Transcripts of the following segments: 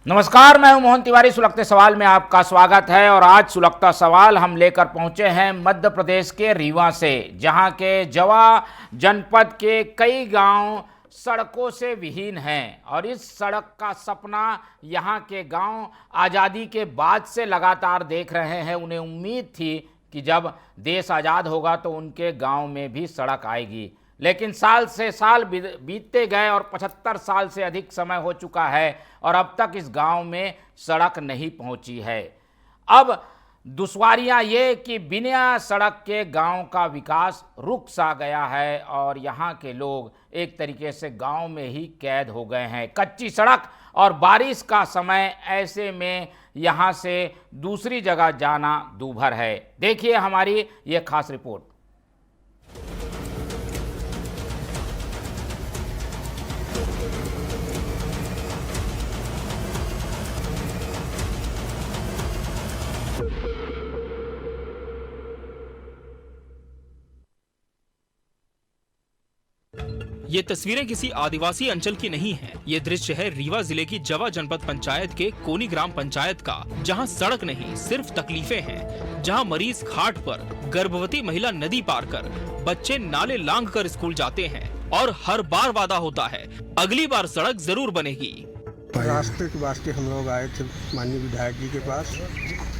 नमस्कार, मैं हूं मोहन तिवारी। सुलगते सवाल में आपका स्वागत है। और आज सुलगता सवाल हम लेकर पहुंचे हैं मध्य प्रदेश के रीवा से, जहां के जवा जनपद के कई गांव सड़कों से विहीन हैं। और इस सड़क का सपना यहां के गांव आज़ादी के बाद से लगातार देख रहे हैं। उन्हें उम्मीद थी कि जब देश आज़ाद होगा तो उनके गांव में भी सड़क आएगी, लेकिन साल से साल बीतते गए और 75 साल से अधिक समय हो चुका है और अब तक इस गांव में सड़क नहीं पहुंची है। अब दुश्वारियां ये कि बिना सड़क के गांव का विकास रुक सा गया है और यहां के लोग एक तरीके से गांव में ही कैद हो गए हैं। कच्ची सड़क और बारिश का समय, ऐसे में यहां से दूसरी जगह जाना दूभर है। देखिए हमारी ये खास रिपोर्ट। ये तस्वीरें किसी आदिवासी अंचल की नहीं हैं। ये दृश्य है रीवा जिले की जवा जनपद पंचायत के कोनी ग्राम पंचायत का, जहां सड़क नहीं सिर्फ तकलीफें हैं। जहां मरीज खाट पर, गर्भवती महिला नदी पार कर, बच्चे नाले लांघ कर स्कूल जाते हैं और हर बार वादा होता है अगली बार सड़क जरूर बनेगी। रास्ते के वास्ते हम लोग आए थे माननीय विधायक जी के पास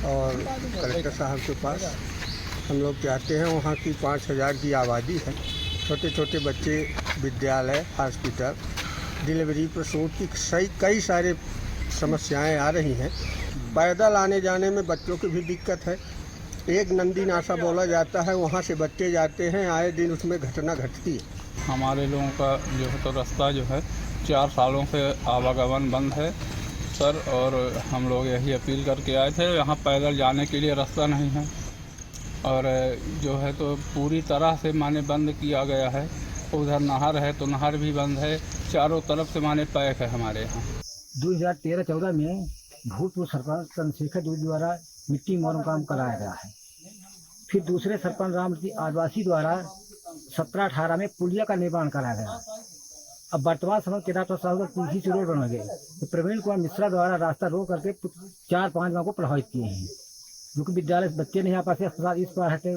और कलेक्टर साहब के पास। हम लोग चाहते हैं, वहाँ की 5000 की आबादी है, छोटे छोटे बच्चे, विद्यालय, हॉस्पिटल, डिलीवरी, प्रसूति की कई सारे समस्याएं आ रही हैं। पैदल आने जाने में बच्चों की भी दिक्कत है। एक नंदी नासा बोला जाता है, वहाँ से बच्चे जाते हैं, आए दिन उसमें घटना घटती है। हमारे लोगों का जो है तो रास्ता जो है 4 सालों से आवागमन बंद है सर, और हम लोग यही अपील करके आए थे। यहाँ पैदल जाने के लिए रास्ता नहीं है और जो है तो पूरी तरह से माने बंद किया गया है। उधर नहर है तो नहर भी बंद है, चारों तरफ से माने पैक है हमारे यहाँ। 2013-14 में भूतपूर्व सरपंच चंद्रशेखर जी द्वारा मिट्टी मोरम काम कराया गया है। फिर दूसरे सरपंच राम आदिवासी द्वारा 17-18 में पुलिया का निर्माण कराया गया। अब वर्तमान समय 13 तुलसी से रोड बन गए तो प्रवीण कुमार मिश्रा द्वारा रास्ता रोक करके 4-5 गाँव को प्रभावित किए हैं, क्योंकि विद्यालय से बच्चे नहीं आ पाते, अस्पताल इस पार हटे,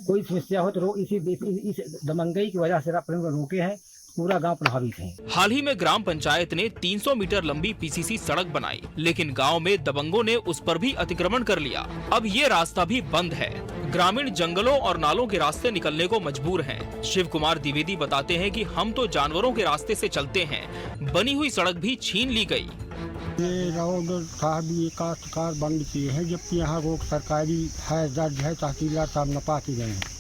कोई समस्या हो तो इस दमंगई की वजह से रोके हैं, पूरा गांव प्रभावित है। हाल ही में ग्राम पंचायत ने 300 मीटर लंबी पीसीसी सड़क बनाई, लेकिन गांव में दबंगों ने उस पर भी अतिक्रमण कर लिया। अब ये रास्ता भी बंद है। ग्रामीण जंगलों और नालों के रास्ते निकलने को मजबूर हैं। शिव कुमार द्विवेदी बताते हैं कि हम तो जानवरों के रास्ते से चलते हैं, बनी हुई सड़क भी छीन ली गई। ये रोड साहब ये काश्तकार बंद किए हैं, जबकि यहाँ रोड सरकारी है, दर्ज है, तहसीलदार साहब नपा के गए हैं।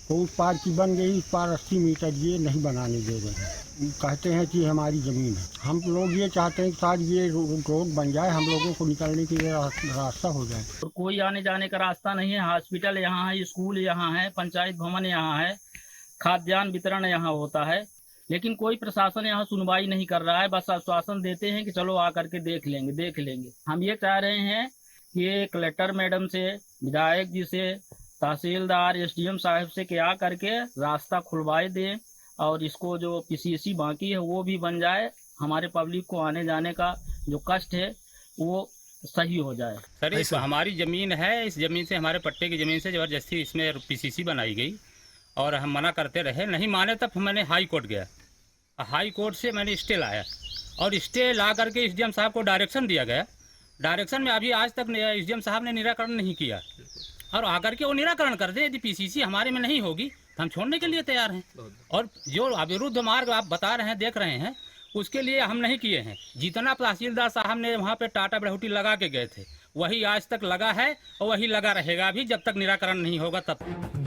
तो उस पार की बन गई, इस पार 80 मीटर ये नहीं बनाने दे रहे हैं। कहते हैं कि हमारी ज़मीन है। हम लोग ये चाहते हैं कि शायद ये रोड बन जाए, हम लोगों को निकलने के लिए रास्ता हो जाए। तो कोई आने जाने का रास्ता नहीं है। हॉस्पिटल यहाँ है, स्कूल यहाँ है, पंचायत भवन यहाँ है, खाद्यान्न वितरण यहाँ होता है, लेकिन कोई प्रशासन यहाँ सुनवाई नहीं कर रहा है। बस आश्वासन देते हैं कि चलो आकर के देख लेंगे। हम ये चाह रहे हैं कि कलेक्टर मैडम से, विधायक जी से, तहसीलदार, एसडीएम साहब से क्या करके रास्ता खुलवाए दें और इसको जो पीसीसी बाकी है वो भी बन जाए। हमारे पब्लिक को आने जाने का जो कष्ट है वो सही हो जाए। सर, इस हमारी ज़मीन है, इस ज़मीन से, हमारे पट्टे की ज़मीन से ज़बरदस्ती इसमें पीसीसी बनाई गई और हम मना करते रहे, नहीं माने। तब मैंने हाई कोर्ट गया, हाई कोर्ट से मैंने स्टे लाया और स्टे ला करके एसडीएम साहब को डायरेक्शन दिया गया। डायरेक्शन में अभी आज तक एसडीएम साहब ने निराकरण नहीं किया और आकर के वो निराकरण कर दे। यदि पीसीसी हमारे में नहीं होगी तो हम छोड़ने के लिए तैयार हैं। और जो अविरुद्ध मार्ग आप बता रहे हैं, देख रहे हैं, उसके लिए हम नहीं किए हैं। जितना तहसीलदार साहब ने वहाँ पे टाटा बड़हुटी लगा के गए थे, वही आज तक लगा है और वही लगा रहेगा भी जब तक निराकरण नहीं होगा तब।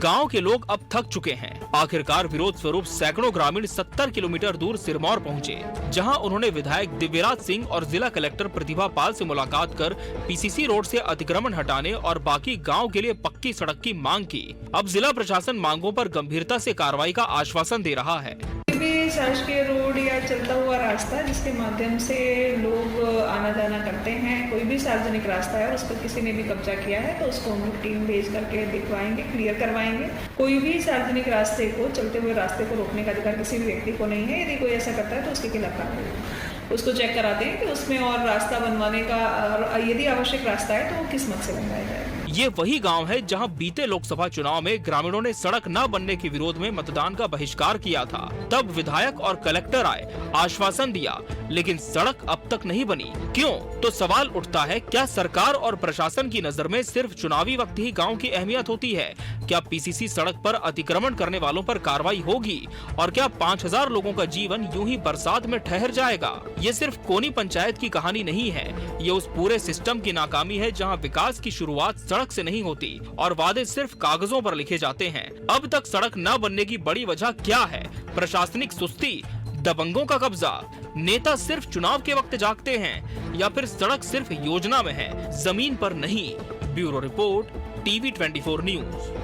गांव के लोग अब थक चुके हैं। आखिरकार विरोध स्वरूप सैकड़ों ग्रामीण 70 किलोमीटर दूर सिरमौर पहुंचे, जहां उन्होंने विधायक दिव्यराज सिंह और जिला कलेक्टर प्रतिभा पाल से मुलाकात कर पीसीसी रोड से अतिक्रमण हटाने और बाकी गांव के लिए पक्की सड़क की मांग की। अब जिला प्रशासन मांगों पर गंभीरता से कार्रवाई का आश्वासन दे रहा है। भी शासकीय रोड या चलता हुआ रास्ता जिसके माध्यम से लोग आना जाना करते हैं, कोई भी सार्वजनिक रास्ता है और उस पर किसी ने भी कब्जा किया है तो उसको हम लोग टीम भेज करके दिखवाएंगे, क्लियर करवाएंगे। कोई भी सार्वजनिक रास्ते को, चलते हुए रास्ते को रोकने का अधिकार किसी भी व्यक्ति को नहीं है। यदि कोई ऐसा करता है तो उसके खिलाफ कार्रवाई। उसको चेक कराते हैं कि उसमें और रास्ता बनवाने का, और यदि आवश्यक रास्ता है तो वो किस मत से बनवाया जाएगा। ये वही गांव है जहां बीते लोकसभा चुनाव में ग्रामीणों ने सड़क न बनने के विरोध में मतदान का बहिष्कार किया था। तब विधायक और कलेक्टर आए, आश्वासन दिया, लेकिन सड़क अब तक नहीं बनी। क्यों? तो सवाल उठता है, क्या सरकार और प्रशासन की नजर में सिर्फ चुनावी वक्त ही गांव की अहमियत होती है? क्या पीसीसी सड़क पर अतिक्रमण करने वालों पर कार्रवाई होगी? और क्या 5000 लोगों का जीवन यूं ही बरसात में ठहर जाएगा? ये सिर्फ कोनी पंचायत की कहानी नहीं है, ये उस पूरे सिस्टम की नाकामी है जहां विकास की शुरुआत सड़क से नहीं होती और वादे सिर्फ कागजों पर लिखे जाते हैं। अब तक सड़क न बनने की बड़ी वजह क्या है? प्रशासनिक सुस्ती, दबंगों का कब्जा, नेता सिर्फ चुनाव के वक्त जागते हैं, या फिर सड़क सिर्फ योजना में है, जमीन पर नहीं? Bureau report, TV 24 news.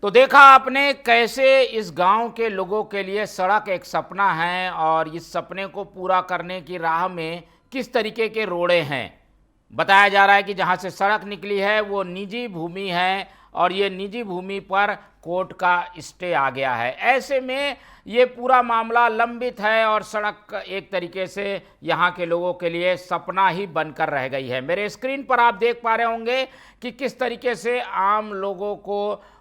तो देखा आपने कैसे इस गांव के लोगों के लिए सड़क एक सपना है और इस सपने को पूरा करने की राह में किस तरीके के रोड़े हैं। बताया जा रहा है कि जहां से सड़क निकली है वो निजी भूमि है और ये निजी भूमि पर कोर्ट का स्टे आ गया है। ऐसे में ये पूरा मामला लंबित है और सड़क एक तरीके से यहाँ के लोगों के लिए सपना ही बनकर रह गई है। मेरे स्क्रीन पर आप देख पा रहे होंगे कि किस तरीके से आम लोगों को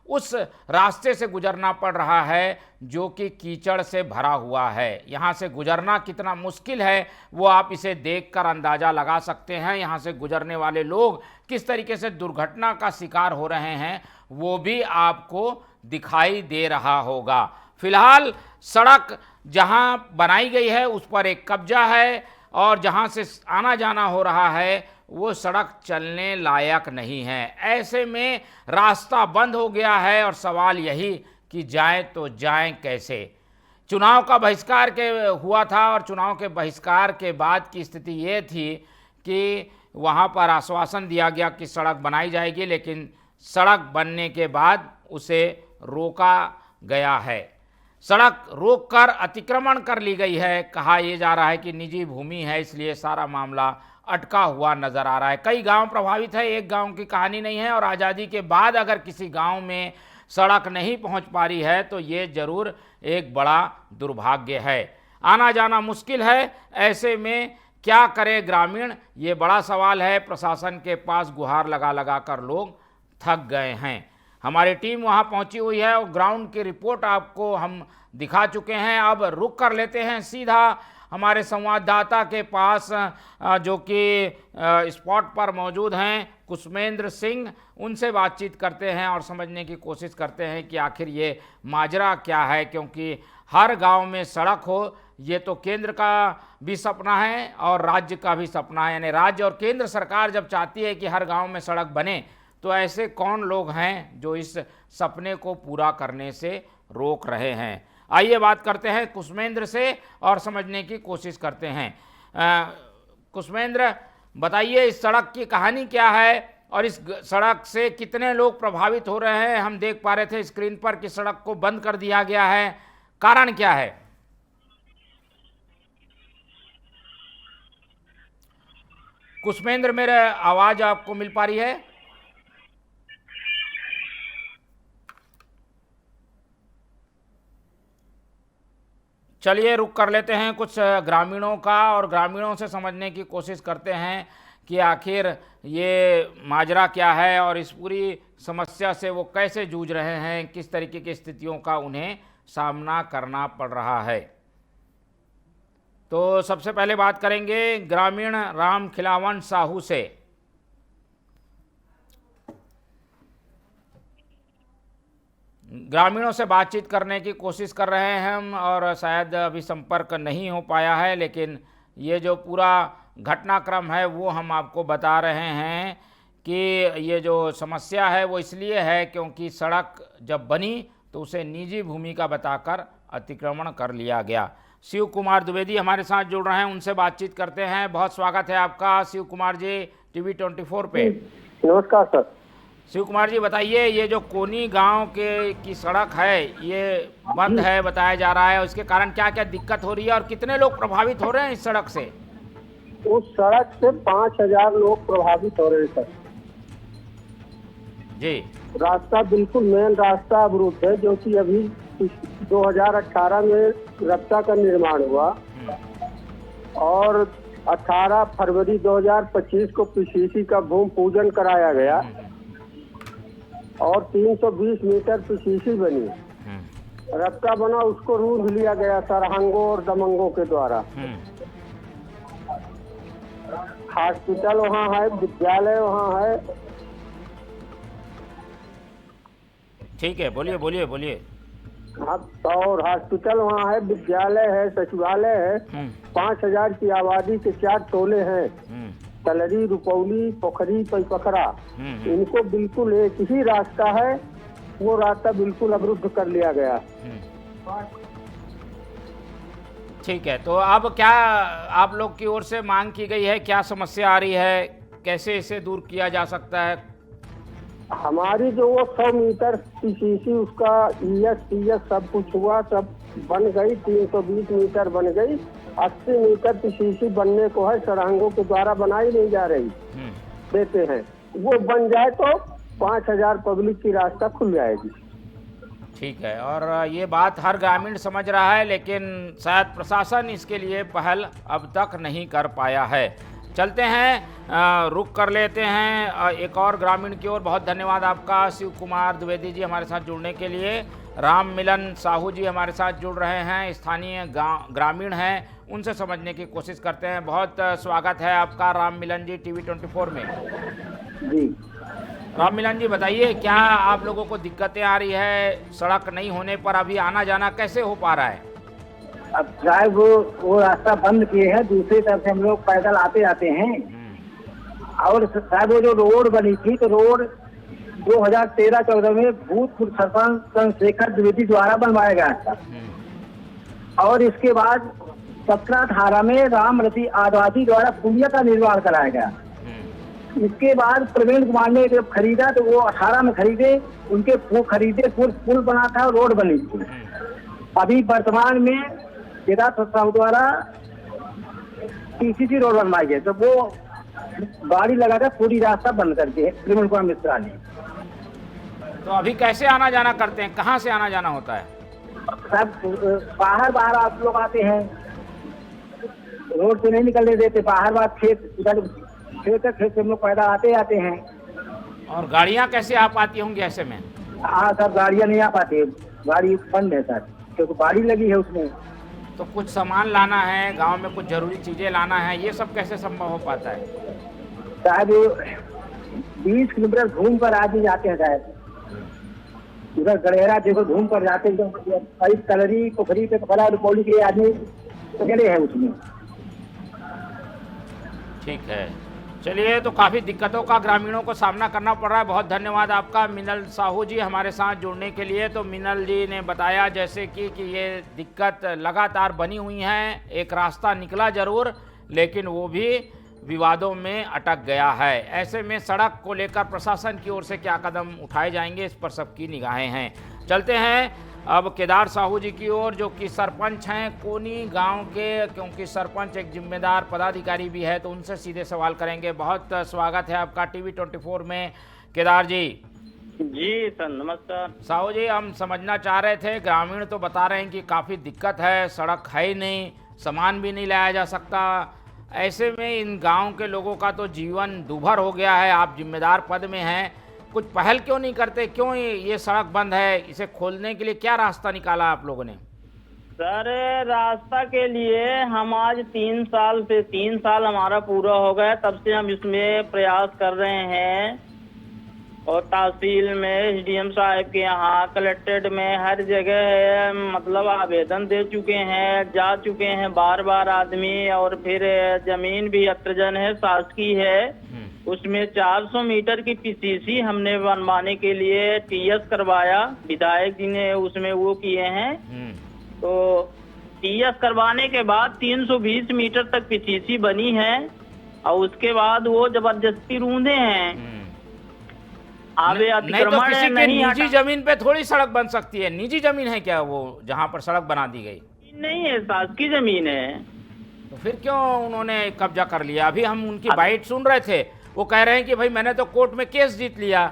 उस रास्ते से गुजरना पड़ रहा है जो कि कीचड़ से भरा हुआ है। यहाँ से गुजरना कितना मुश्किल है वो आप इसे देखकर अंदाज़ा लगा सकते हैं। यहाँ से गुजरने वाले लोग किस तरीके से दुर्घटना का शिकार हो रहे हैं वो भी आपको दिखाई दे रहा होगा। फिलहाल सड़क जहाँ बनाई गई है उस पर एक कब्जा है और जहाँ से आना जाना हो रहा है वो सड़क चलने लायक नहीं है। ऐसे में रास्ता बंद हो गया है और सवाल यही कि जाएं तो जाएं कैसे। चुनाव का बहिष्कार के हुआ था और चुनाव के बहिष्कार के बाद की स्थिति ये थी कि वहाँ पर आश्वासन दिया गया कि सड़क बनाई जाएगी, लेकिन सड़क बनने के बाद उसे रोका गया है। सड़क रोककर अतिक्रमण कर ली गई है। कहा यह जा रहा है कि निजी भूमि है, इसलिए सारा मामला अटका हुआ नजर आ रहा है। कई गांव प्रभावित है, एक गांव की कहानी नहीं है और आज़ादी के बाद अगर किसी गांव में सड़क नहीं पहुंच पा रही है तो ये जरूर एक बड़ा दुर्भाग्य है। आना जाना मुश्किल है। ऐसे में क्या करे ग्रामीण, ये बड़ा सवाल है। प्रशासन के पास गुहार लगा लगा कर लोग थक गए हैं। हमारी टीम वहां पहुंची हुई है और ग्राउंड की रिपोर्ट आपको हम दिखा चुके हैं। अब रुक कर लेते हैं सीधा हमारे संवाददाता के पास जो कि स्पॉट पर मौजूद हैं, कुसुमेंद्र सिंह। उनसे बातचीत करते हैं और समझने की कोशिश करते हैं कि आखिर ये माजरा क्या है, क्योंकि हर गांव में सड़क हो ये तो केंद्र का भी सपना है और राज्य का भी सपना है। यानी राज्य और केंद्र सरकार जब चाहती है कि हर गांव में सड़क बने तो ऐसे कौन लोग हैं जो इस सपने को पूरा करने से रोक रहे हैं। आइए बात करते हैं कुसुमेंद्र से और समझने की कोशिश करते हैं। कुसुमेंद्र, बताइए इस सड़क की कहानी क्या है और इस सड़क से कितने लोग प्रभावित हो रहे हैं। हम देख पा रहे थे स्क्रीन पर कि सड़क को बंद कर दिया गया है, कारण क्या है? कुसुमेंद्र, मेरे आवाज आपको मिल पा रही है? चलिए रुक कर लेते हैं कुछ ग्रामीणों का और ग्रामीणों से समझने की कोशिश करते हैं कि आखिर ये माजरा क्या है और इस पूरी समस्या से वो कैसे जूझ रहे हैं, किस तरीके की स्थितियों का उन्हें सामना करना पड़ रहा है। तो सबसे पहले बात करेंगे ग्रामीण राम खिलावन साहू से। ग्रामीणों से बातचीत करने की कोशिश कर रहे हैं हम और शायद अभी संपर्क नहीं हो पाया है, लेकिन ये जो पूरा घटनाक्रम है वो हम आपको बता रहे हैं कि ये जो समस्या है वो इसलिए है क्योंकि सड़क जब बनी तो उसे निजी भूमि का बताकर अतिक्रमण कर लिया गया। शिव कुमार द्विवेदी हमारे साथ जुड़ रहे हैं, उनसे बातचीत करते हैं। बहुत स्वागत है आपका शिव कुमार जी टीवी 24 पे। नमस्कार सर। शिव कुमार जी, बताइए ये जो कोनी गांव की सड़क है ये बंद है बताया जा रहा है, उसके कारण क्या क्या दिक्कत हो रही है और कितने लोग प्रभावित हो रहे हैं इस सड़क से? उस सड़क से 5,000 लोग प्रभावित हो रहे सर। जी। रास्ता बिल्कुल मेन रास्ता अवरुद्ध है, जो कि अभी 2018 में रास्ता का निर्माण हुआ और 18 फरवरी 2025 को पीसीसी का भूमि पूजन कराया गया और 320 मीटर पीसीसी बनी। रास्ता बना, उसको रूढ़ लिया गया सरहंगों और दमंगों के द्वारा। हॉस्पिटल वहाँ है, विद्यालय वहाँ है। ठीक है, बोलिए बोलिए बोलिए। और हॉस्पिटल वहाँ है, विद्यालय है, सचिवालय है। 5,000 की आबादी के 4 टोले हैं, तलरी, रुपौली, पोखरी, पैपखरा। इनको बिल्कुल एक ही रास्ता है, वो रास्ता बिल्कुल अवरुद्ध कर लिया गया। ठीक है, तो अब क्या आप लोग की ओर से मांग की गई है, क्या समस्या आ रही है, कैसे इसे दूर किया जा सकता है? हमारी जो वो 100 मीटर पीसीसी उसका ईएस सब कुछ हुआ, सब बन गई। 320 मीटर बन गई। 80 मीटर पीसीसी बनने को है, सरहंगों के द्वारा बनाई नहीं जा रही, देते हैं। वो बन जाए तो 5,000 पब्लिक की रास्ता खुल जाएगी। ठीक है, और ये बात हर ग्रामीण समझ रहा है, लेकिन शायद प्रशासन इसके लिए पहल अब तक नहीं कर पाया है। चलते हैं, रुक कर लेते हैं एक और ग्रामीण की ओर। बहुत धन्यवाद आपका शिव कुमार द्विवेदी जी हमारे साथ जुड़ने के लिए। राम मिलन साहू जी हमारे साथ जुड़ रहे हैं, स्थानीय ग्रामीण हैं, उनसे समझने की कोशिश करते हैं। बहुत स्वागत है आपका राम मिलन जी टीवी 24 में। जी राम मिलन जी, बताइए क्या आप लोगों को दिक्कतें आ रही है? सड़क नहीं होने पर अभी आना जाना कैसे हो पा रहा है? अब साहब वो रास्ता बंद किए हैं, दूसरी तरफ से हम लोग पैदल आते आते हैं। और साहब वो जो रोड बनी थी, तो रोड 2013-14 में भूतपूर्व सरपंच चंद्रशेखर द्विवेदी द्वारा बनवाया गया था। और इसके बाद 17-18 में रामरती आदिवासी द्वारा पुलिया का निर्माण कराया गया। इसके बाद प्रवीण कुमार ने जब खरीदा तो वो 18 में खरीदे, उनके खरीदे पुल बना था, रोड बनी थी। अभी वर्तमान में केदार साहब द्वारा पीसीसी रोड बनवाई है, तो वो गाड़ी लगाकर पूरी रास्ता बंद करके प्रवीण कुमार मिश्रा ने। तो अभी कैसे आना जाना करते हैं, कहाँ से आना जाना होता है? सब बाहर आप लोग आते हैं, रोड से नहीं निकलने देते। बाहर खेत से हम लोग पैदा आते हैं। और गाड़ियाँ कैसे आ पाती होंगी ऐसे में? हाँ सर, गाड़ियाँ नहीं आ पाती, गाड़ी बंद है सर, क्योंकि बाड़ी लगी है उसमें। तो कुछ सामान लाना है, गांव में कुछ जरूरी चीजें लाना है, ये सब कैसे संभव हो पाता है? शायद 20 किलोमीटर घूम कर आदमी जाते हैं शायद। उधर गड़ेरा देखो घूम कर जाते हैं, कलरी पोखरी पे खड़ा रुपौली के आदमी पकड़े हैं उसमें। ठीक है, चलिए, तो काफ़ी दिक्कतों का ग्रामीणों को सामना करना पड़ रहा है। बहुत धन्यवाद आपका मिनल साहू जी हमारे साथ जुड़ने के लिए। तो मिनल जी ने बताया जैसे कि ये दिक्कत लगातार बनी हुई है, एक रास्ता निकला जरूर, लेकिन वो भी विवादों में अटक गया है। ऐसे में सड़क को लेकर प्रशासन की ओर से क्या कदम उठाए जाएंगे, इस पर सबकी निगाहें हैं। चलते हैं अब केदार साहू जी की ओर, जो कि सरपंच हैं कोनी गांव के, क्योंकि सरपंच एक जिम्मेदार पदाधिकारी भी है, तो उनसे सीधे सवाल करेंगे। बहुत स्वागत है आपका टीवी 24 में केदार जी। जी सर, नमस्कार। साहू जी, हम समझना चाह रहे थे, ग्रामीण तो बता रहे हैं कि काफ़ी दिक्कत है, सड़क है ही नहीं, सामान भी नहीं लाया जा सकता। ऐसे में इन गाँव के लोगों का तो जीवन दूभर हो गया है। आप जिम्मेदार पद में हैं, कुछ पहल क्यों नहीं करते? क्यों ये सड़क बंद है? इसे खोलने के लिए क्या रास्ता निकाला आप लोगों ने? सर, रास्ता के लिए हम आज 3 साल हमारा पूरा हो गया, तब से हम इसमें प्रयास कर रहे हैं। और तहसील में, एसडीएम साहब के यहाँ, कलेक्ट्रेट में, हर जगह मतलब आवेदन दे चुके हैं, जा चुके हैं बार आदमी। और फिर जमीन भी अत्रजन है, शासकीय है, उसमें 400 मीटर की पीसीसी हमने बनवाने के लिए टीएस करवाया, विधायक जी ने उसमें वो किए हैं। तो टीएस करवाने के बाद 320 मीटर तक पीसीसी बनी है, और उसके बाद वो जबरदस्ती रूंधे हैं। आगे अतिक्रमण किसी के नहीं, निजी जमीन पे थोड़ी सड़क बन सकती है। निजी जमीन है क्या वो, जहाँ पर सड़क बना दी गई? नहीं है, शासकीय जमीन है। तो फिर क्यों उन्होंने कब्जा कर लिया? अभी हम उनकी बाइट सुन रहे थे, वो कह रहे हैं कि भाई मैंने तो कोर्ट में केस जीत लिया,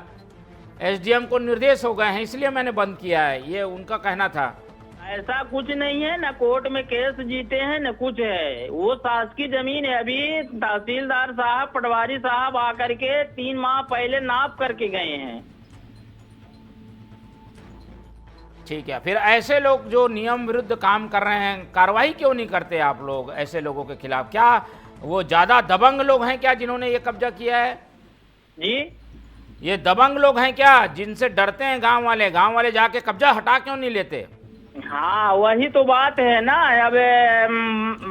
एसडीएम को निर्देश हो गए हैं इसलिए मैंने बंद किया है, ये उनका कहना था। ऐसा कुछ नहीं है, न कोर्ट में केस जीते हैं न कुछ है, वो शासकीय जमीन है। अभी तहसीलदार साहब, पटवारी साहब आकर के 3 माह पहले नाप करके गए हैं। ठीक है, फिर ऐसे लोग जो नियम विरुद्ध काम कर रहे हैं, कार्रवाई क्यों नहीं करते आप लोग ऐसे लोगों के खिलाफ? क्या वो ज्यादा दबंग लोग हैं क्या जिन्होंने ये कब्जा किया है? जी, ये दबंग लोग हैं क्या जिनसे डरते हैं गांव वाले? गांव वाले जाके कब्जा हटा क्यों नहीं लेते? हाँ वही तो बात है ना। अब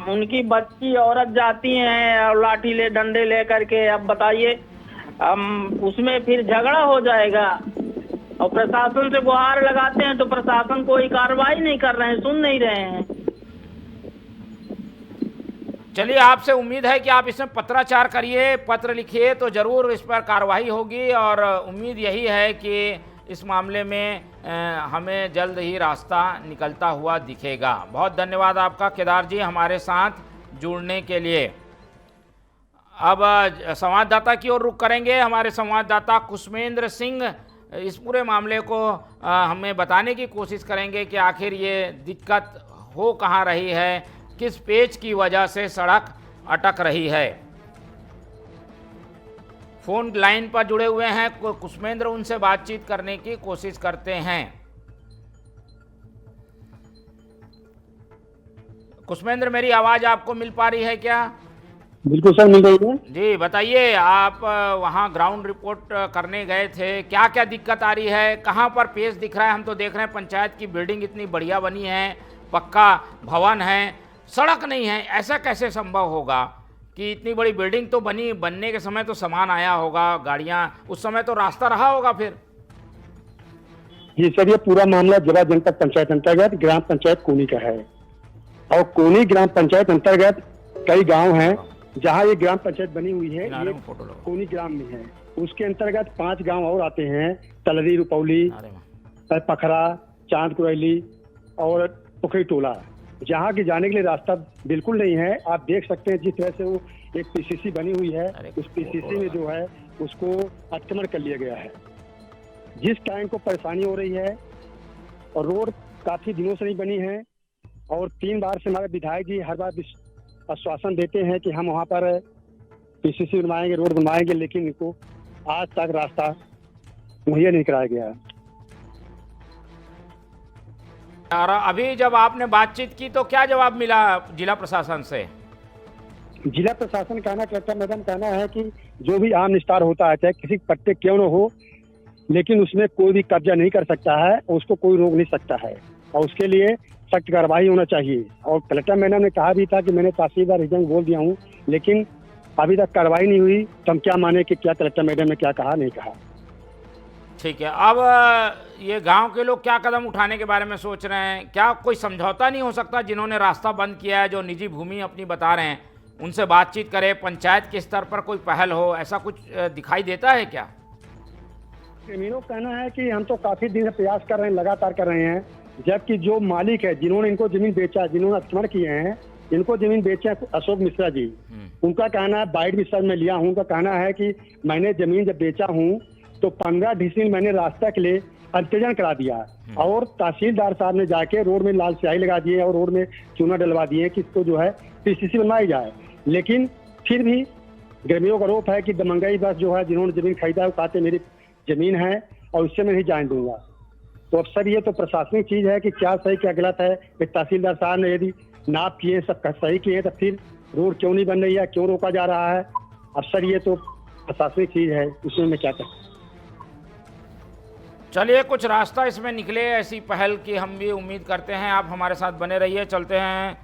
उनकी बच्ची औरत जाती हैं और लाठी ले डंडे ले करके, अब बताइए उसमें फिर झगड़ा हो जाएगा। और प्रशासन से गुहार लगाते हैं तो प्रशासन कोई कार्रवाई नहीं कर रहे हैं, सुन नहीं रहे हैं। चलिए, आपसे उम्मीद है कि आप इसमें पत्राचार करिए, पत्र लिखिए तो जरूर इस पर कार्रवाई होगी, और उम्मीद यही है कि इस मामले में हमें जल्द ही रास्ता निकलता हुआ दिखेगा। बहुत धन्यवाद आपका केदार जी हमारे साथ जुड़ने के लिए। अब संवाददाता की ओर रुख करेंगे। हमारे संवाददाता कुसुमेंद्र सिंह इस पूरे मामले को हमें बताने की कोशिश करेंगे कि आखिर ये दिक्कत हो कहाँ रही है, किस पेच की वजह से सड़क अटक रही है। फोन लाइन पर जुड़े हुए हैं कुसुमेंद्र, उनसे बातचीत करने की कोशिश करते हैं। कुसुमेंद्र, मेरी आवाज आपको मिल पा रही है क्या? बिल्कुल सर, मिल रही है। जी बताइए, आप वहाँ ग्राउंड रिपोर्ट करने गए थे, क्या क्या दिक्कत आ रही है, कहाँ पर पेच दिख रहा है? हम तो देख रहे हैं पंचायत की बिल्डिंग इतनी बढ़िया बनी है, पक्का भवन है, सड़क नहीं है। ऐसा कैसे संभव होगा कि इतनी बड़ी बिल्डिंग तो बनने के समय तो सामान आया होगा, गाड़ियाँ, उस समय तो रास्ता रहा होगा फिर? जी सर, ये पूरा मामला जवा जनपद पंचायत अंतर्गत ग्राम पंचायत कोनी का है, और कोनी ग्राम पंचायत अंतर्गत कई गांव हैं जहां ये ग्राम पंचायत बनी हुई है। ये कोनी ग्राम में है, उसके अंतर्गत 5 गांव और आते हैं, तलरी, रुपौली, पखरा, चांद कुरैली और पोखरी टोला, जहाँ की जाने के लिए रास्ता बिल्कुल नहीं है। आप देख सकते हैं जिस तरह से वो एक पीसीसी बनी हुई है, उस पीसीसी में जो है उसको अतिक्रमण कर लिया गया है, जिस टाइम को परेशानी हो रही है। और रोड काफी दिनों से नहीं बनी है, और 3 बार से हमारे विधायक जी हर बार आश्वासन देते हैं कि हम वहाँ पर पीसीसी बनवाएंगे, रोड बनवाएंगे, लेकिन इनको आज तक रास्ता मुहैया नहीं कराया गया। और अभी जब आपने बातचीत की तो क्या जवाब मिला जिला प्रशासन से? जिला प्रशासन कहना, कलेक्टर मैडम कहना है कि जो भी आम निस्तार होता है, चाहे किसी पट्टे क्यों न हो, लेकिन उसमें कोई भी कब्जा नहीं कर सकता है, उसको कोई रोक नहीं सकता है, और उसके लिए सख्त कार्रवाई होना चाहिए। और कलेक्टर मैडम ने कहा भी था कि मैंने तहसीलदार रीजन बोल दिया हूँ, लेकिन अभी तक कार्रवाई नहीं हुई, तो हम क्या माने कि क्या कलेक्टर मैडम ने क्या कहा, नहीं कहा। ठीक है, अब ये गांव के लोग क्या कदम उठाने के बारे में सोच रहे हैं? क्या कोई समझौता नहीं हो सकता? जिन्होंने रास्ता बंद किया है, जो निजी भूमि अपनी बता रहे हैं, उनसे बातचीत करें, पंचायत के स्तर पर कोई पहल हो, ऐसा कुछ दिखाई देता है क्या? ग्रामीणों का कहना है कि हम तो काफी दिन से प्रयास कर रहे हैं, लगातार कर रहे हैं, जबकि जो मालिक है, जिन्होंने इनको जमीन बेचा, जिन्होंने अतिक्रमण किए हैं, इनको जमीन बेचे अशोक मिश्रा जी, उनका कहना है, बाइट भी सर मैं लिया हूँ, उनका कहना है कि मैंने जमीन जब बेचा हूँ तो 15 डिसीजन मैंने रास्ता के लिए अंतजन करा दिया, और तहसीलदार साहब ने जाके रोड में लाल स्याही लगा दिए और रोड में चूना डलवा दिए कि इसको जो है पीसीसी बनवाई जाए। लेकिन फिर भी ग्रामीणों का आरोप है कि दमंगई बस जो है, जिन्होंने जमीन खरीदा है, वो कहते मेरी जमीन है और इससे मैं नहीं जाने दूंगा। तो अब सर ये तो प्रशासनिक चीज है कि क्या सही क्या गलत है। तहसीलदार साहब ने यदि नाप किए, सब सही किए, तो फिर रोड क्यों नहीं बन रही है, क्यों रोका जा रहा है? अब सर ये तो प्रशासनिक चीज है, इसमें मैं क्या कहूँ। चलिए, कुछ रास्ता इसमें निकले, ऐसी पहल की हम भी उम्मीद करते हैं। आप हमारे साथ बने रहिए। चलते हैं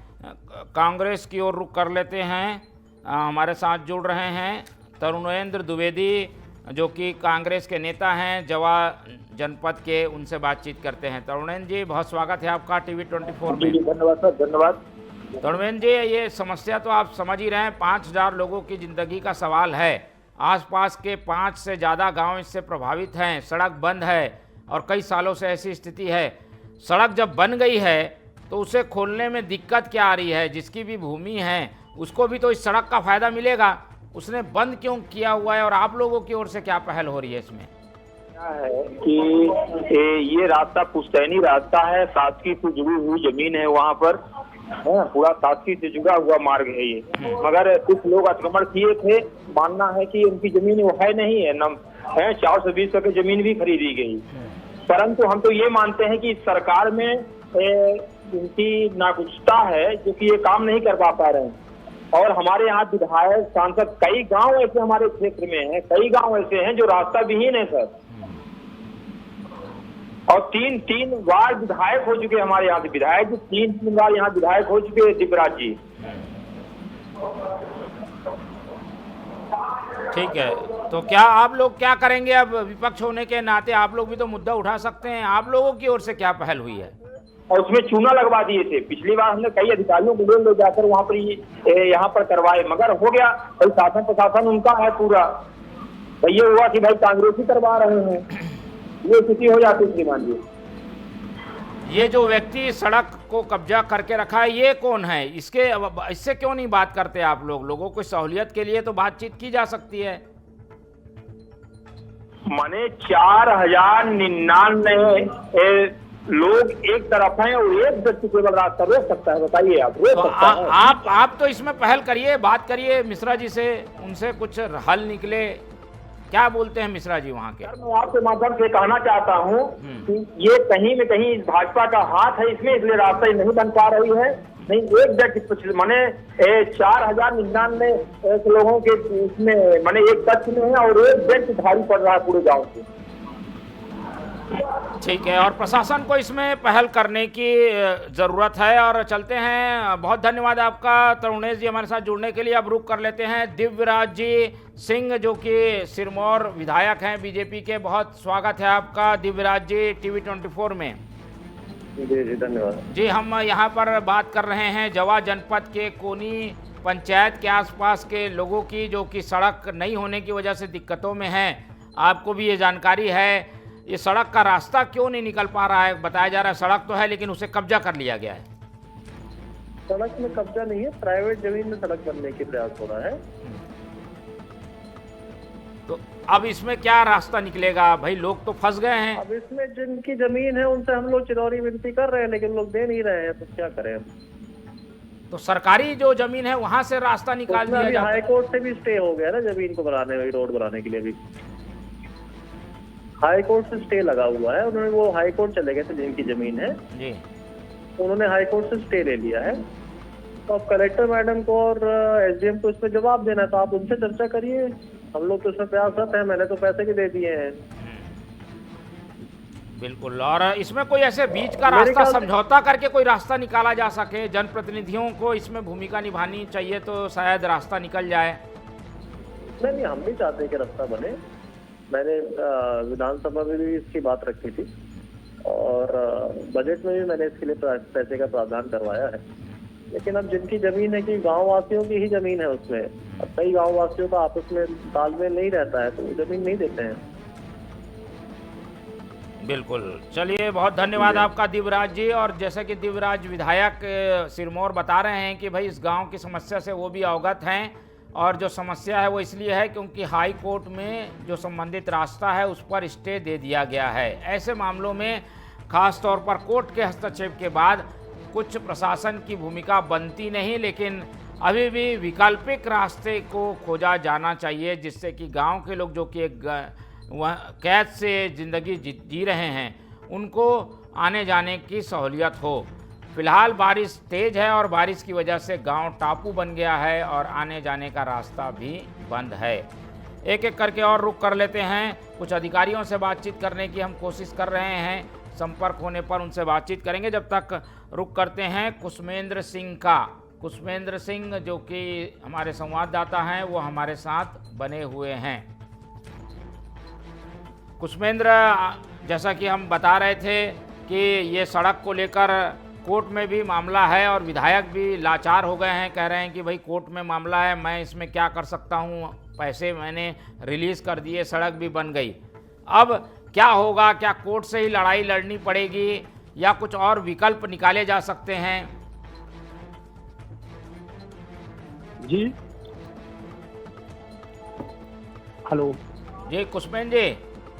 कांग्रेस की ओर रुख कर लेते हैं। हमारे साथ जुड़ रहे हैं तरुणेंद्र द्विवेदी, जो कि कांग्रेस के नेता हैं जवा जनपद के, उनसे बातचीत करते हैं। तरुणेंद्र जी, बहुत स्वागत है आपका टीवी 24 में। धन्यवाद सर, धन्यवाद। तरुणेंद्र जी, ये समस्या तो आप समझ ही रहे हैं, 5000 लोगों की ज़िंदगी का सवाल है। आसपास के 5 से ज़्यादा गांव इससे प्रभावित हैं, सड़क बंद है और कई सालों से ऐसी स्थिति है। सड़क जब बन गई है तो उसे खोलने में दिक्कत क्या आ रही है? जिसकी भी भूमि है उसको भी तो इस सड़क का फायदा मिलेगा। उसने बंद क्यों किया हुआ है और आप लोगों की ओर से क्या पहल हो रही है इसमें? है कि ये रास्ता पुश्तैनी रास्ता है, शासकीय से जुड़ी हुई जमीन है, वहाँ पर है पूरा शासकीय से जुड़ा हुआ मार्ग है ये। मगर कुछ लोग अतिक्रमण किए थे, मानना है कि उनकी जमीन वो है नहीं है, न है 420 की जमीन भी खरीदी गई। परंतु हम तो ये मानते हैं कि सरकार में उनकी नाकुशता है जो कि ये काम नहीं करवा पा रहे हैं। और हमारे यहाँ विधायक सांसद कई गांव ऐसे हमारे क्षेत्र में हैं, कई गांव ऐसे हैं जो रास्ता विहीन है सर। और तीन बार विधायक हो चुके हमारे यहाँ से, विधायक जी तीन बार यहाँ विधायक हो चुके हैं दिव्यराज जी। ठीक है, तो क्या आप लोग क्या करेंगे अब? विपक्ष होने के नाते आप लोग भी तो मुद्दा उठा सकते हैं। आप लोगों की ओर से क्या पहल हुई है? और उसमें चूना लगवा दिए थे, पिछली बार हमने कई अधिकारियों को ले जाकर वहाँ पर यहाँ पर करवाए, मगर हो गया भाई शासन प्रशासन उनका है पूरा। भाई ये हुआ कि भाई कांग्रेसी करवा रहे हैं, ये स्थिति हो जाती है श्रीमान जी। ये जो व्यक्ति सड़क को कब्जा करके रखा है ये कौन है? इससे क्यों नहीं बात करते आप लोग? लोगों को सहूलियत के लिए तो बातचीत की जा सकती है। माने 4099 लोग एक तरफ हैं और एक व्यक्ति केवल रास्ता रोक सकता है, बताइए आप रोक सकता है? आप तो इसमें पहल करिए, बात करिए मिश्रा जी से, उनसे कुछ हल निकले। क्या बोलते हैं मिश्रा जी वहाँ के? मैं आपके माध्यम से कहना चाहता हूँ कि ये कहीं में कहीं भाजपा का हाथ है इसमें, इसलिए रास्ता नहीं बन पा रही है। नहीं एक व्यक्ति माने 4099 लोगों के इसमें माने एक कच्छ में है और एक व्यक्ति भारी पड़ रहा है पूरे गाँव से। ठीक है, और प्रशासन को इसमें पहल करने की ज़रूरत है। और चलते हैं, बहुत धन्यवाद आपका तरुणेश जी हमारे साथ जुड़ने के लिए। अब रुक कर लेते हैं दिव्यराज जी सिंह जो कि सिरमौर विधायक हैं बीजेपी के। बहुत स्वागत है आपका दिव्यराज जी TV24 में। जी धन्यवाद जी। हम यहाँ पर बात कर रहे हैं जवा जनपद के कोनी पंचायत के आसपास के लोगों की, जो कि सड़क नहीं होने की वजह से दिक्कतों में हैं। आपको भी ये जानकारी है, ये सड़क का रास्ता क्यों नहीं निकल पा रहा है? बताया जा रहा है सड़क तो है लेकिन उसे कब्जा कर लिया गया है। सड़क में कब्जा नहीं है, प्राइवेट जमीन में सड़क बनने की प्रयास हो रहा है। तो अब इसमें क्या रास्ता निकलेगा? भाई लोग तो फंस गए हैं। अब इसमें जिनकी जमीन है उनसे हम लोग चिरौरी विनती कर रहे हैं लेकिन लोग दे नहीं रहे हैं, तो क्या करें हम? तो सरकारी जो जमीन है वहां से रास्ता निकाल दिया जाए। हाई कोर्ट से भी स्टे हो गया ना जमीन को बनाने में, रोड बनाने के लिए भी हाई कोर्ट से स्टे लगा हुआ है। उन्होंने वो हाई कोर्ट चले गए थे जिनकी जमीन है जी, उन्होंने हाई कोर्ट से स्टे ले लिया है। तो अब कलेक्टर मैडम को और SDM को इसमें जवाब देना है, तो आप उनसे चर्चा करिए। हम लोग तो इसमें प्रयासरत हैं, मैंने तो पैसे भी दे दिए हैं। बिल्कुल। और इसमें कोई ऐसे बीच का रास्ता समझौता करके कोई रास्ता निकाला जा सके? जनप्रतिनिधियों को इसमें भूमिका निभानी चाहिए तो शायद रास्ता निकल जाए। नहीं, हम भी चाहते हैं कि रास्ता बने। मैंने विधानसभा में भी इसकी बात रखी थी और बजट में भी मैंने इसके लिए पैसे का प्रावधान करवाया है। लेकिन अब जिनकी जमीन है कि गांव वासियों की ही जमीन है, उसमें अब कई गांव वासियों का आपस में तालमेल नहीं रहता है तो वो जमीन नहीं देते हैं। बिल्कुल। चलिए, बहुत धन्यवाद आपका दिव्यराज जी। और जैसे कि दिव्यराज विधायक सिरमौर बता रहे हैं कि भाई इस गांव की समस्या से वो भी अवगत हैं, और जो समस्या है वो इसलिए है क्योंकि हाई कोर्ट में जो संबंधित रास्ता है उस पर स्टे दे दिया गया है। ऐसे मामलों में खास तौर पर कोर्ट के हस्तक्षेप के बाद कुछ प्रशासन की भूमिका बनती नहीं, लेकिन अभी भी वैकल्पिक रास्ते को खोजा जाना चाहिए जिससे कि गांव के लोग जो कि एक कैद से ज़िंदगी जी रहे हैं उनको आने जाने की सहूलियत हो। फिलहाल बारिश तेज है और बारिश की वजह से गांव टापू बन गया है और आने जाने का रास्ता भी बंद है। एक एक करके और रुक कर लेते हैं। कुछ अधिकारियों से बातचीत करने की हम कोशिश कर रहे हैं, संपर्क होने पर उनसे बातचीत करेंगे। जब तक रुक करते हैं कुसुमेंद्र सिंह का। कुसुमेंद्र सिंह जो कि हमारे संवाददाता हैं वो हमारे साथ बने हुए हैं। कुसुमेंद्र, जैसा कि हम बता रहे थे कि ये सड़क को लेकर कोर्ट में भी मामला है और विधायक भी लाचार हो गए हैं, कह रहे हैं कि भाई कोर्ट में मामला है, मैं इसमें क्या कर सकता हूँ, पैसे मैंने रिलीज़ कर दिए, सड़क भी बन गई। अब क्या होगा? क्या कोर्ट से ही लड़ाई लड़नी पड़ेगी या कुछ और विकल्प निकाले जा सकते हैं? जी हेलो जी कुशमेंद्र जी,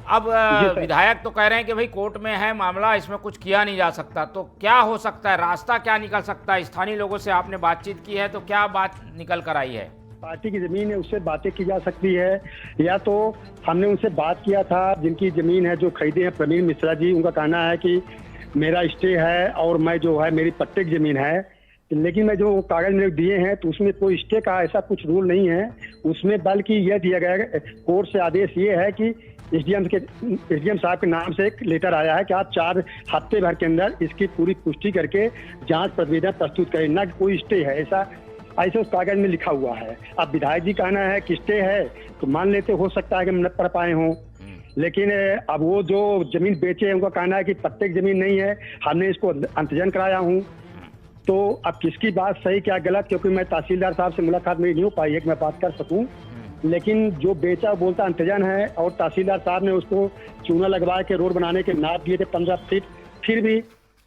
अब जी सर। विधायक तो कह रहे हैं कि भाई कोर्ट में है मामला, इसमें कुछ किया नहीं जा सकता, तो क्या हो सकता है, रास्ता क्या निकल सकता है? स्थानीय लोगों से आपने बातचीत की है तो क्या बात निकल कर आई है? पार्टी की जमीन है, उससे बातें की जा सकती है, या तो हमने उनसे बात किया था जिनकी जमीन है, जो खरीदे हैं प्रवीण मिश्रा जी, उनका कहना है कि मेरा स्टे है और मैं जो है मेरी पट्टे की जमीन है, लेकिन मैं जो कागज मेरे दिए हैं तो उसमें कोई स्टे का ऐसा कुछ रूल नहीं है उसमें, बल्कि यह दिया गया है, कोर्ट से आदेश ये है कि एसडीएम साहब के नाम से एक लेटर आया है कि आप 4 हफ्ते भर के अंदर इसकी पूरी पुष्टि करके जांच प्रतिवेदन प्रस्तुत करें, ना कि कोई स्टे है, ऐसे उस कागज में लिखा हुआ है। अब विधायक जी कहना है कि स्टे है तो मान लेते हो सकता है कि हम न पढ़ पाए हों, लेकिन अब वो जो जमीन बेचे हैं उनका कहना है कि पट्टे की जमीन नहीं है, हमने इसको अंतजन कराया हूँ। तो अब किसकी बात सही क्या गलत, क्योंकि मैं तहसीलदार साहब से मुलाकात मेरी नहीं हो पाई है कि मैं बात कर सकूं, लेकिन जो बेचा बोलता अंतजन है और तहसीलदार साहब ने उसको चूना लगवा के रोड बनाने के नाप दिए थे 15 फीट, फिर भी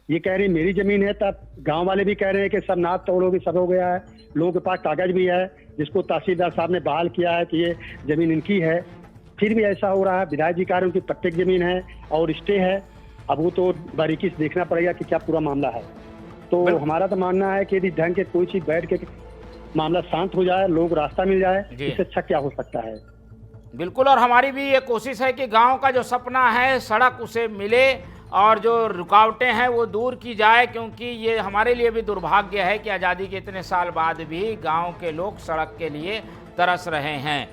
ये कह रही मेरी जमीन है। तब गांव वाले भी कह रहे हैं कि सब नाप तोड़ोगे, सब हो गया है, लोगों के पास कागज भी है जिसको तहसीलदार साहब ने बहाल किया है कि ये जमीन इनकी है, फिर भी ऐसा हो रहा है। विधायक जी कह रहे हैं उनकी पट्टे की जमीन है और स्टे है, अब वो तो बारीकी से देखना पड़ेगा कि क्या पूरा मामला है। तो हमारा तो मानना है कि यदि ढंग के कोई चीज बैठ के मामला शांत हो जाए, लोग रास्ता मिल जाए, इससे अच्छा क्या हो सकता है। बिल्कुल, और हमारी भी ये कोशिश है कि गांव का जो सपना है सड़क उसे मिले और जो रुकावटें हैं वो दूर की जाए, क्योंकि ये हमारे लिए भी दुर्भाग्य है कि आज़ादी के इतने साल बाद भी गांव के लोग सड़क के लिए तरस रहे हैं।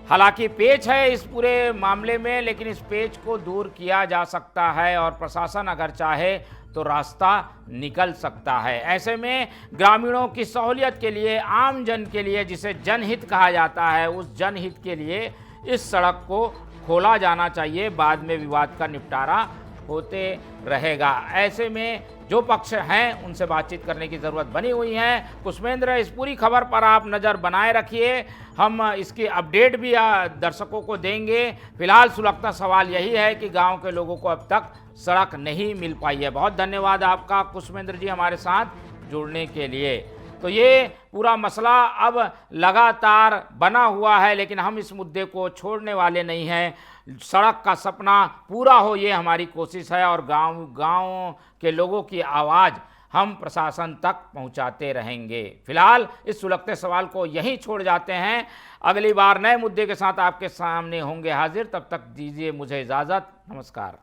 हालांकि पेच है इस पूरे मामले में, लेकिन इस पेच को दूर किया जा सकता है और प्रशासन अगर चाहे तो रास्ता निकल सकता है। ऐसे में ग्रामीणों की सहूलियत के लिए, आम जन के लिए, जिसे जनहित कहा जाता है, उस जनहित के लिए इस सड़क को खोला जाना चाहिए, बाद में विवाद का निपटारा होते रहेगा। ऐसे में जो पक्ष हैं उनसे बातचीत करने की ज़रूरत बनी हुई है। कुशमेंद्र, इस पूरी खबर पर आप नज़र बनाए रखिए, हम इसकी अपडेट भी दर्शकों को देंगे। फिलहाल सुलगता सवाल यही है कि गांव के लोगों को अब तक सड़क नहीं मिल पाई है। बहुत धन्यवाद आपका कुशमेंद्र जी हमारे साथ जुड़ने के लिए। तो ये पूरा मसला अब लगातार बना हुआ है, लेकिन हम इस मुद्दे को छोड़ने वाले नहीं हैं। सड़क का सपना पूरा हो, ये हमारी कोशिश है और गाँव के लोगों की आवाज़ हम प्रशासन तक पहुंचाते रहेंगे। फिलहाल इस सुलगते सवाल को यहीं छोड़ जाते हैं, अगली बार नए मुद्दे के साथ आपके सामने होंगे हाजिर। तब तक दीजिए मुझे इजाज़त, नमस्कार।